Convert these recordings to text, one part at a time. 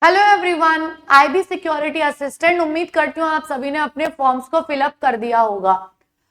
Hello everyone, IB security assistant. उम्मीद करती हूँ आप सभी ने अपने फॉर्म्स को फिलअप कर दिया होगा।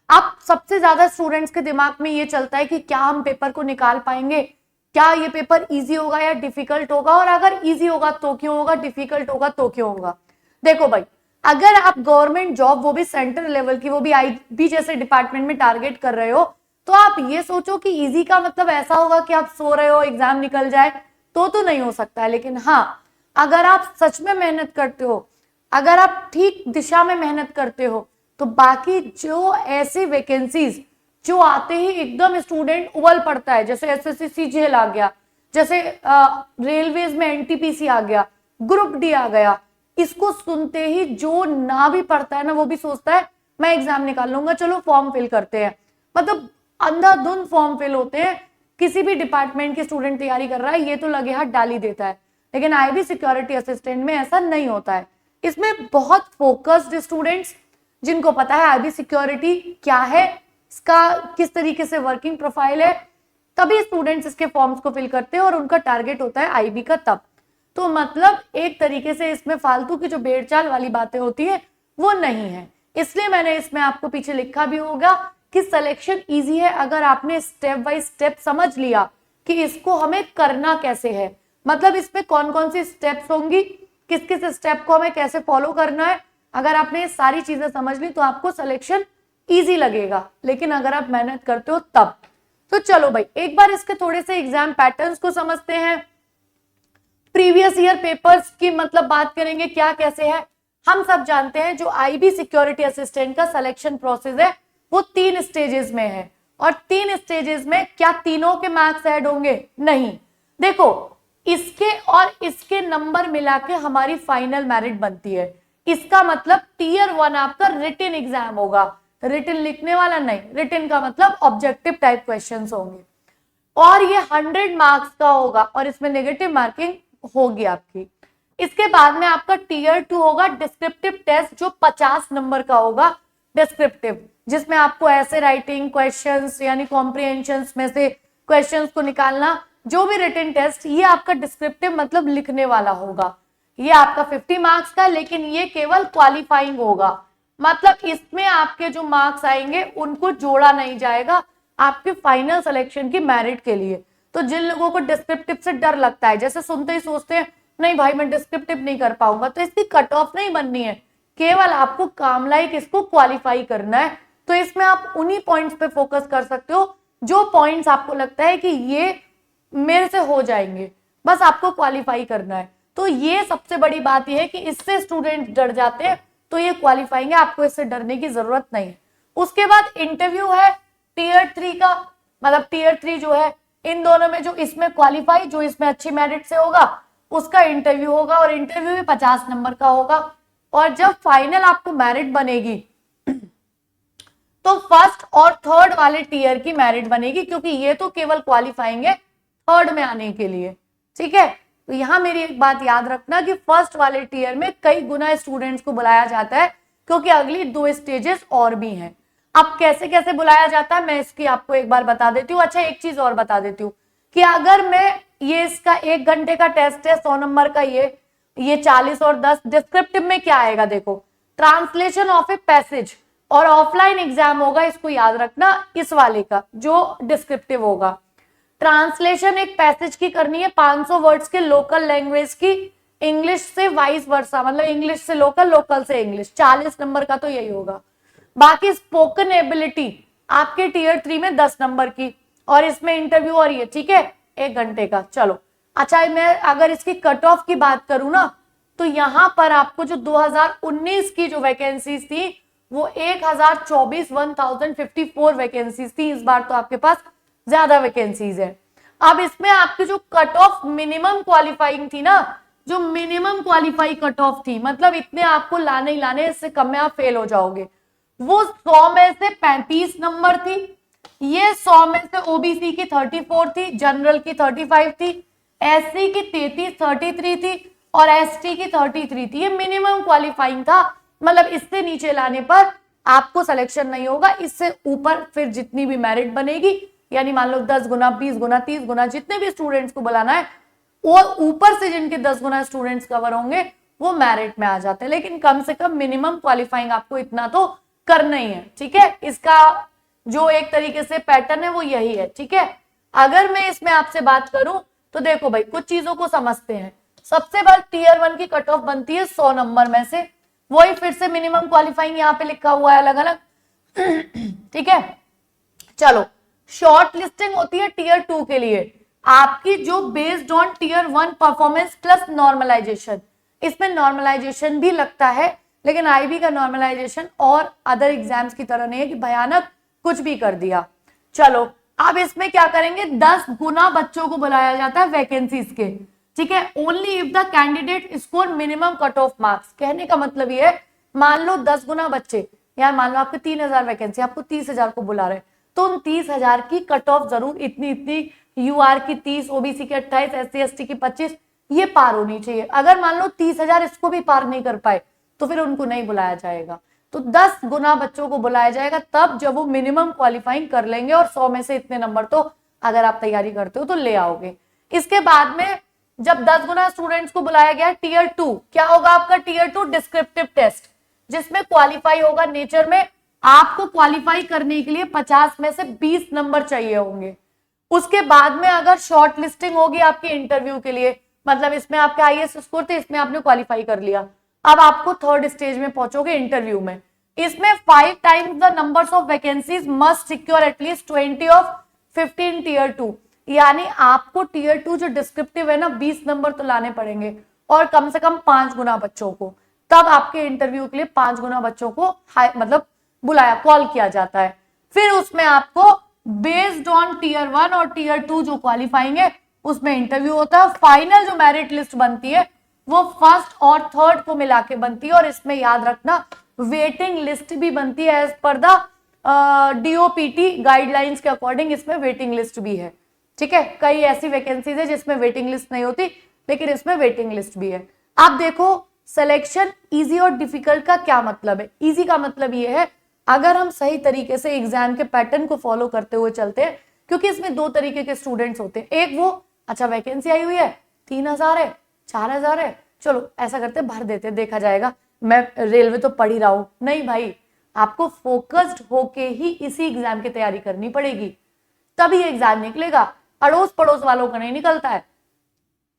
अब सबसे ज्यादा स्टूडेंट्स के दिमाग में ये चलता है कि क्या हम पेपर को निकाल पाएंगे, क्या ये पेपर इजी होगा या डिफिकल्ट होगा, और अगर इजी होगा तो क्यों होगा, डिफिकल्ट होगा तो क्यों होगा। देखो भाई, अगर आप गवर्नमेंट जॉब, वो भी सेंट्रल लेवल की, वो भी आईबी जैसे डिपार्टमेंट में टारगेट कर रहे हो, तो आप ये सोचो कि इजी का मतलब ऐसा होगा कि आप सो रहे हो एग्जाम निकल जाए, तो नहीं हो सकता है। लेकिन हाँ, अगर आप सच में मेहनत करते हो, अगर आप ठीक दिशा में मेहनत करते हो, तो बाकी जो ऐसी वैकेंसीज जो आते ही एकदम स्टूडेंट उबल पड़ता है, जैसे एसएससी सीजीएल आ गया, जैसे रेलवेज में एनटीपीसी आ गया, ग्रुप डी आ गया, इसको सुनते ही जो ना भी पढ़ता है ना, वो भी सोचता है मैं एग्जाम निकाल लूंगा, चलो फॉर्म फिल करते हैं। मतलब अंधाधुंध फॉर्म फिल होते हैं। किसी भी डिपार्टमेंट के स्टूडेंट तैयारी कर रहा है, ये तो लगे हाथ डाल ही देता है। लेकिन आईबी सिक्योरिटी असिस्टेंट में ऐसा नहीं होता है। इसमें बहुत फोकस्ड स्टूडेंट्स, जिनको पता है आईबी सिक्योरिटी क्या है, इसका किस तरीके से वर्किंग प्रोफाइल है, तभी स्टूडेंट्स इसके फॉर्म्स को फिल करते हैं और उनका टारगेट होता है आईबी का तब। तो मतलब एक तरीके से इसमें फालतू की जो भेड़चाल वाली बातें होती है वो नहीं है। इसलिए मैंने इसमें आपको पीछे लिखा भी होगा कि सिलेक्शन इजी है अगर आपने स्टेप बाय स्टेप समझ लिया कि इसको हमें करना कैसे है। मतलब इसमें कौन कौन सी स्टेप्स होंगी, किस किस स्टेप को हमें कैसे फॉलो करना है। अगर आपने ये सारी चीजें समझ ली तो आपको सिलेक्शन इजी लगेगा। लेकिन अगर आप मेहनत करते हो तब। तो चलो भाई, एक बार इसके थोड़े से एग्जाम पैटर्न्स को समझते हैं। प्रीवियस ईयर पेपर्स की मतलब बात करेंगे क्या कैसे है। हम सब जानते हैं जो आईबी सिक्योरिटी असिस्टेंट का सिलेक्शन प्रोसेस है वो 3 स्टेजेस में है। और 3 स्टेजेस में क्या तीनों के मार्क्स ऐड होंगे? नहीं। देखो, इसके और इसके नंबर मिला के हमारी फाइनल मेरिट बनती है। इसका मतलब टीयर 1 आपका रिटन एग्जाम होगा। रिटन लिखने वाला नहीं, रिटन का मतलब ऑब्जेक्टिव टाइप क्वेश्चंस होंगे और ये 100 मार्क्स का होगा और इसमें नेगेटिव मार्किंग होगी आपकी। इसके बाद में आपका टीयर 2 होगा डिस्क्रिप्टिव टेस्ट, जो 50 नंबर का होगा डिस्क्रिप्टिव, जिसमें आपको ऐसे राइटिंग क्वेश्चंस यानी कॉम्प्रिहेंशन में से क्वेश्चंस को निकालना। जो भी रिटन टेस्ट, ये आपका डिस्क्रिप्टिव मतलब लिखने वाला होगा। ये आपका 50 मार्क्स का, लेकिन ये केवल क्वालिफाइंग होगा। मतलब इसमें आपके जो मार्क्स आएंगे उनको जोड़ा नहीं जाएगा आपके फाइनल सिलेक्शन की मेरिट के लिए। तो जिन लोगों को डिस्क्रिप्टिव से डर लगता है, जैसे सुनते ही सोचते हैं नहीं भाई मैं डिस्क्रिप्टिव नहीं कर पाऊंगा, तो इसकी कट ऑफ नहीं बननी है, केवल आपको काम लाइक इसको क्वालिफाई करना है। तो इसमें आप उन्हीं पॉइंट्स पे फोकस कर सकते हो जो पॉइंट्स आपको लगता है कि ये मेरे से हो जाएंगे, बस आपको क्वालिफाई करना है। तो ये सबसे बड़ी बात यह है कि इससे स्टूडेंट डर जाते हैं, तो ये क्वालिफाइंग है, आपको इससे डरने की जरूरत नहीं है। उसके बाद इंटरव्यू है टीयर 3 का, मतलब टीयर 3 जो है इन दोनों में, जो इसमें क्वालिफाई, जो इसमें अच्छी मेरिट से होगा उसका इंटरव्यू होगा और इंटरव्यू भी 50 नंबर का होगा। और जब फाइनल आपको मेरिट बनेगी तो फर्स्ट और थर्ड वाले टीयर की मेरिट बनेगी, क्योंकि ये तो केवल क्वालिफाइंग है थर्ड में आने के लिए। ठीक है, तो यहां मेरी एक बात याद रखना कि फर्स्ट वाले टीयर में कई गुना स्टूडेंट्स को बुलाया जाता है, क्योंकि अगली 2 स्टेजेस और भी हैं। अब कैसे कैसे बुलाया जाता है मैं इसकी आपको एक बार बता देती हूँ। अच्छा, एक चीज और बता देती हूँ कि अगर मैं ये इसका 1 घंटे का टेस्ट है 100 नंबर का, ये 40 और 10, डिस्क्रिप्टिव में क्या आएगा देखो, ट्रांसलेशन ऑफ ए पैसेज, और ऑफलाइन एग्जाम होगा, इसको याद रखना, इस वाले का जो डिस्क्रिप्टिव होगा। ट्रांसलेशन एक पैसेज की करनी है 500 वर्ड्स के लोकल लैंग्वेज की, इंग्लिश से वाइस वर्सा, मतलब इंग्लिश से लोकल, लोकल से इंग्लिश, 40 नंबर का तो यही होगा। बाकी स्पोकन एबिलिटी आपके टीयर 3 में 10 नंबर की, और इसमें इंटरव्यू और ये, ठीक है, 1 घंटे का। चलो अच्छा, मैं अगर इसकी कट ऑफ की बात करूं ना, तो यहां पर आपको जो 2019 की जो वैकेंसीज थी वो 1054 वैकेंसीज थी। इस बार तो आपके पास ज्यादा वैकेंसीज है। अब इसमें आपकी जो कट ऑफ मिनिमम क्वालिफाइंग थी ना, जो मिनिमम क्वालिफाई कट ऑफ थी, मतलब इतने आपको लाने ही लाने, इससे कम में आप फेल हो जाओगे, वो 100 में से 35 नंबर थी। ये 100 में से ओबीसी की 34 थी, जनरल की 35 थी, एससी की 33 थी और एसटी की 33 थी। ये मिनिमम क्वालिफाइंग था, मतलब इससे नीचे लाने पर आपको सिलेक्शन नहीं होगा। इससे ऊपर फिर जितनी भी मेरिट बनेगी, यानी मान लो 10 गुना, 20 गुना, 30 गुना, जितने भी स्टूडेंट्स को बुलाना है और ऊपर से जिनके 10 गुना स्टूडेंट्स कवर होंगे वो मेरिट में आ जाते हैं, लेकिन कम से कम मिनिमम क्वालिफाइंग आपको इतना तो करना ही है। ठीक है, इसका जो एक तरीके से पैटर्न है वो यही है। ठीक है, अगर मैं इसमें आपसे बात करूं तो देखो भाई, कुछ चीजों को समझते हैं। सबसे बड़ा टीयर 1 की कट ऑफ बनती है 100 नंबर में से, वही फिर से मिनिमम क्वालिफाइंग यहाँ पे लिखा हुआ है अलग अलग। ठीक है, चलो शॉर्ट लिस्टिंग होती है टीयर 2 के लिए, आपकी जो based on tier 1 performance plus normalisation. इसमें नॉर्मलाइजेशन भी लगता है, लेकिन आईबी का नॉर्मलाइजेशन और अदर एग्जाम्स की तरह नहीं है कि भयानक कुछ भी कर दिया। चलो अब इसमें क्या करेंगे, 10 गुना बच्चों को बुलाया जाता है वैकेंसीज के। ठीक है, only if the candidate score minimum cut off marks. कहने का मतलब ये है, मान लो 10 गुना बच्चे, यार मान लो आपके 3000 वैकेंसी, आपको 30,000 को बुला रहे, तो उन 30,000 की कट ऑफ जरूर इतनी इतनी, यूआर की 30, ओबीसी की 28, एससी एसटी की 25, ये पार होनी चाहिए। अगर मान लो 30,000 इसको भी पार नहीं कर पाए तो फिर उनको नहीं बुलाया जाएगा। तो 10 गुना बच्चों को बुलाया जाएगा तब जब वो मिनिमम क्वालिफाइंग कर लेंगे, और 100 में से इतने नंबर तो अगर आप तैयारी करते हो तो ले आओगे। इसके बाद में जब 10 गुना स्टूडेंट्स को बुलाया गया टीयर 2, क्या होगा आपका टीयर 2 डिस्क्रिप्टिव टेस्ट, जिसमें क्वालिफाई होगा नेचर में। आपको क्वालिफाई करने के लिए 50 में से 20 नंबर चाहिए होंगे। उसके बाद में अगर शॉर्ट लिस्टिंग होगी आपके इंटरव्यू के लिए, मतलब इसमें आपके आईएएस स्कोर थे, इसमें आपने क्वालिफाई कर लिया, अब आपको थर्ड स्टेज में पहुंचोगे इंटरव्यू में। इसमें 5 times the numbers of vacancies must secure at least 20 of 15 tier 2, यानी आपको टीयर 2 जो डिस्क्रिप्टिव है ना 20 नंबर तो लाने पड़ेंगे, और कम से कम 5 गुना बच्चों को, तब आपके इंटरव्यू के लिए 5 गुना बच्चों को मतलब बुलाया, कॉल किया जाता है। फिर उसमें आपको बेस्ड ऑन टीयर 1 और टीयर 2 जो क्वालिफाइंग है उसमें इंटरव्यू होता है। फाइनल जो मेरिट लिस्ट बनती है वो फर्स्ट और थर्ड को मिला के बनती है, और इसमें याद रखना वेटिंग लिस्ट भी बनती है as per the DoPT guidelines के अकॉर्डिंग, इसमें वेटिंग लिस्ट भी है। ठीक है, कई ऐसी वैकेंसीज है जिसमें वेटिंग लिस्ट नहीं होती, लेकिन इसमें वेटिंग लिस्ट भी है। आप देखो सिलेक्शन इजी और डिफिकल्ट का क्या मतलब है। इजी का मतलब ये है अगर हम सही तरीके से एग्जाम के पैटर्न को फॉलो करते हुए चलते हैं, क्योंकि इसमें 2 तरीके के स्टूडेंट्स होते हैं। एक वो, अच्छा वैकेंसी आई हुई है, 3000 है, 4000 है, चलो ऐसा करते भर देते, देखा जाएगा, मैं रेलवे तो पढ़ ही रहा हूं। नहीं भाई, आपको फोकस्ड होके ही इसी एग्जाम की तैयारी करनी पड़ेगी, तभी एग्जाम निकलेगा। अड़ोस पड़ोस वालों का नहीं निकलता है।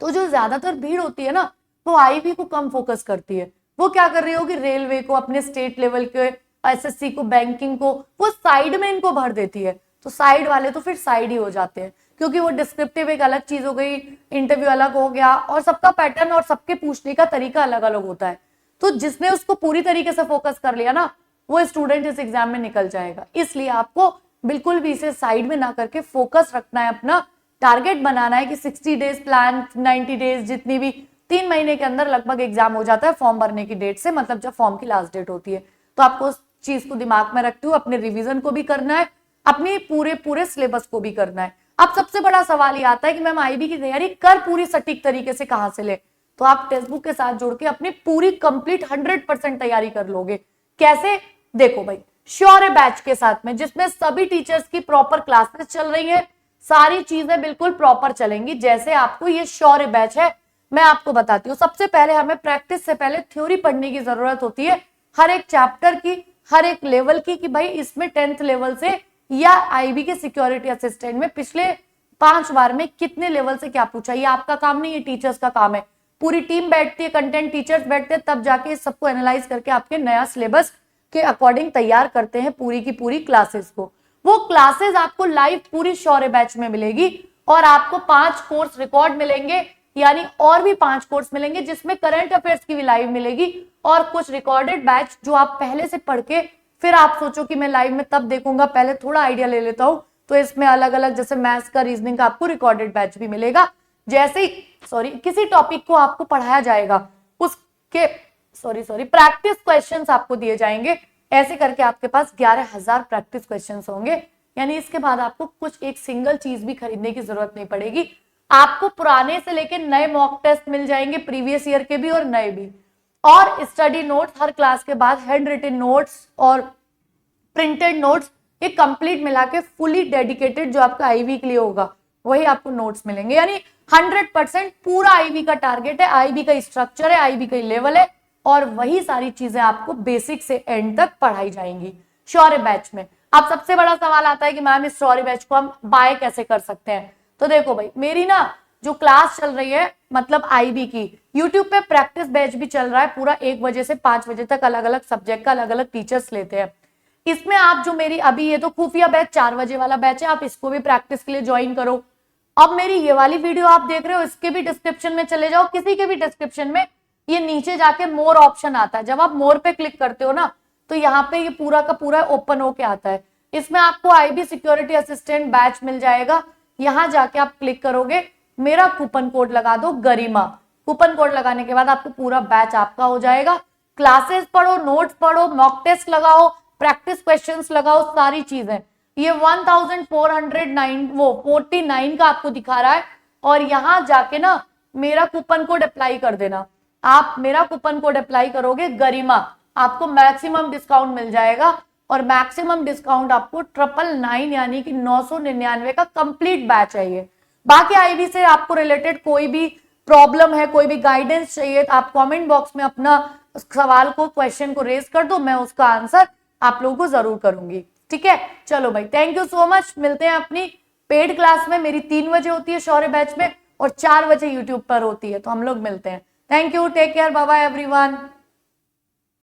तो जो ज्यादातर भीड़ होती है ना, वो आईबी को कम फोकस करती है। वो क्या कर रही होगी, रेलवे को, अपने स्टेट लेवल के एसएससी को, बैंकिंग को, वो साइड में इनको भर देती है। तो साइड वाले तो फिर साइड ही हो जाते हैं, क्योंकि वो डिस्क्रिप्टिव एक अलग चीज हो गई, इंटरव्यू अलग हो गया, और सबका पैटर्न और सबके पूछने का तरीका अलग अलग होता है। तो जिसने उसको पूरी तरीके से फोकस कर लिया ना, वो स्टूडेंट इस एग्जाम में निकल जाएगा। इसलिए आपको बिल्कुल भी इसे साइड में ना करके फोकस रखना है, अपना टारगेट बनाना है कि 60 डेज प्लान, 90 डेज, जितनी भी 3 महीने के अंदर लगभग एग्जाम हो जाता है फॉर्म भरने की डेट से, मतलब जब फॉर्म की लास्ट डेट होती है। तो आपको उस चीज को दिमाग में रखते हुए अपने रिवीजन को भी करना है, अपनी पूरे सिलेबस को भी करना है। अब सबसे बड़ा सवाल ये आता है कि मैम आईबी की तैयारी कर पूरी सटीक तरीके से कहां से ले, तो आप टेक्स्ट बुक के साथ जोड़ के अपनी पूरी कंप्लीट 100% तैयारी कर लोगे। कैसे, देखो भाई, श्योर बैच के साथ में, जिसमें सभी टीचर्स की प्रॉपर क्लासेस चल रही है, सारी चीजें बिल्कुल प्रॉपर चलेंगी जैसे आपको ये श्योर बैच है। मैं आपको बताती हूँ, सबसे पहले हमें प्रैक्टिस से पहले थ्योरी पढ़ने की जरूरत होती है, हर एक चैप्टर की, हर एक लेवल की, कि भाई इसमें 10th लेवल से या आईबी के सिक्योरिटी असिस्टेंट में पिछले 5 बार में कितने लेवल से क्या पूछा। ये आपका काम नहीं, ये टीचर्स का काम है। पूरी टीम बैठती है, कंटेंट टीचर्स बैठते हैं, तब जाके इस सबको एनालाइज करके आपके नया सिलेबस के अकॉर्डिंग तैयार करते हैं पूरी की पूरी क्लासेस को। वो क्लासेस आपको लाइव पूरी शौर्य बैच में मिलेगी, और आपको 5 कोर्स रिकॉर्ड मिलेंगे, यानी और भी 5 कोर्स मिलेंगे जिसमें करंट अफेयर्स की भी लाइव मिलेगी, और कुछ रिकॉर्डेड बैच जो आप पहले से पढ़ के फिर आप सोचो कि मैं लाइव में तब देखूंगा, पहले थोड़ा आइडिया ले लेता हूं, तो इसमें अलग अलग जैसे मैथ्स का, रीजनिंग का आपको रिकॉर्डेड बैच भी मिलेगा। जैसे ही किसी टॉपिक को आपको पढ़ाया जाएगा, उसके प्रैक्टिस क्वेश्चंस आपको दिए जाएंगे। ऐसे करके आपके पास 11,000 प्रैक्टिस क्वेश्चंस होंगे, यानी इसके बाद आपको कुछ एक सिंगल चीज भी खरीदने की जरूरत नहीं पड़ेगी। आपको पुराने से लेकर नए मॉक टेस्ट मिल जाएंगे, प्रीवियस ईयर के भी और नए भी, और स्टडी नोट्स हर क्लास के बाद, हैंड रिटन नोट्स और प्रिंटेड नोट्स, एक कंप्लीट मिला के फुली डेडिकेटेड जो आपका आईवी के लिए होगा वही आपको नोट्स मिलेंगे। यानी 100% पूरा आईबी का टारगेट है, आईबी का स्ट्रक्चर है, आईबी का लेवल है, और वही सारी चीजें आपको बेसिक से एंड तक पढ़ाई जाएंगी शौर्य बैच में। अब सबसे बड़ा सवाल आता है कि मैम इस शौर्य बैच को हम बाय कैसे कर सकते हैं। तो देखो भाई, मेरी ना जो क्लास चल रही है मतलब आईबी की, यूट्यूब पे प्रैक्टिस बैच भी चल रहा है पूरा 1 बजे से 5 बजे तक, अलग अलग सब्जेक्ट का अलग अलग टीचर्स लेते हैं। इसमें आप जो मेरी अभी ये तो खुफिया बैच 4 बजे वाला बैच है, आप इसको भी प्रैक्टिस के लिए ज्वाइन करो। अब मेरी ये वाली वीडियो आप देख रहे हो, इसके भी डिस्क्रिप्शन में चले जाओ, किसी के भी डिस्क्रिप्शन में ये नीचे जाके मोर ऑप्शन आता है, जब आप मोर पे क्लिक करते हो ना तो यहाँ पे ये पूरा का पूरा ओपन होके आता है। इसमें आपको आईबी सिक्योरिटी असिस्टेंट बैच मिल जाएगा। यहाँ जाके आप क्लिक करोगे, मेरा कूपन कोड लगा दो गरिमा, कूपन कोड लगाने के बाद आपको पूरा बैच आपका हो जाएगा। क्लासेस पढ़ो, नोट्स पढ़ो, मॉक टेस्ट लगाओ, प्रैक्टिस क्वेश्चंस लगाओ, सारी चीजें। ये 1449 का आपको दिखा रहा है, और यहां जाके ना मेरा कूपन कोड अप्लाई कर देना। आप मेरा कूपन कोड अप्लाई करोगे गरिमा, आपको मैक्सिमम डिस्काउंट मिल जाएगा, और मैक्सिमम डिस्काउंट आपको 999 यानी कि 999 का कंप्लीट बैच है ये। बाकी आईबी से आपको रिलेटेड कोई भी प्रॉब्लम है, कोई भी गाइडेंस चाहिए, तो आप कमेंट बॉक्स में अपना सवाल को, क्वेश्चन को रेज कर दो, मैं उसका आंसर आप लोगों को जरूर करूंगी। ठीक है, चलो भाई, थैंक यू सो मच। मिलते हैं अपनी पेड क्लास में, मेरी 3 बजे होती है शौर्य बैच में, और 4 बजे यूट्यूब पर होती है, तो हम लोग मिलते हैं। Thank you, take care, bye bye everyone.